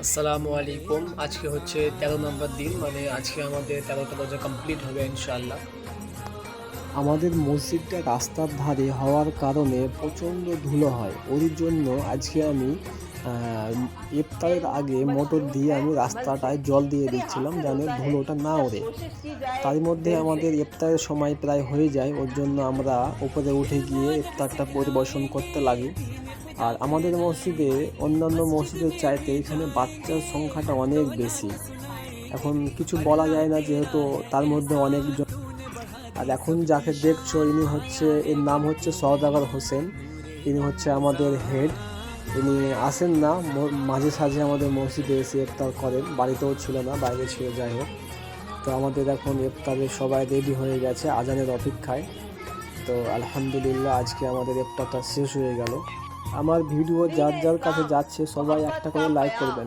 আসসালামু আলাইকুম। আজকে হচ্ছে ১৩ নম্বর দিন, মানে আজকে আমাদের ১৩টা রোজা কমপ্লিট হবে ইনশাআল্লাহ। আমাদের মসজিদটা রাস্তার ধারে হওয়ার কারণে প্রচণ্ড ধুলো হয়। ওর জন্য আজকে আমি ইফতারের আগে মোটর দিয়ে আমি রাস্তাটায় জল দিয়ে দিচ্ছিলাম যেন ধুলোটা না ওড়ে। তার মধ্যে আমাদের ইফতারের সময় প্রায় হয়ে যায়, ওর জন্য আমরা উপরে উঠে গিয়ে ইফতারটা পরিবেশন করতে লাগি। আর আমাদের মসজিদে অন্যান্য মসজিদের চাইতে এখানে বাচ্চার সংখ্যাটা অনেক বেশি। এখন কিছু বলা যায় না, যেহেতু তার মধ্যে অনেকজন। আর এখন যাকে দেখছো এর নাম হচ্ছে সওদাগর হোসেন। ইনি হচ্ছে আমাদের হেড। ইনি আসেন না, মাঝে সাঝে আমাদের মসজিদে এসে ইফতার করেন, বাড়িতেও ছিল না, বাইরে ছিল, যাই হোক। তো আমাদের এখন ইফতারে সবাই রেডি হয়ে গেছে আজানের অপেক্ষায়। তো আলহামদুলিল্লাহ আজকে আমাদের ইফতারটা শেষ হয়ে গেল। আমার ভিডিও যার যার কাছে যাচ্ছে সবাই একটা করে লাইক করবেন।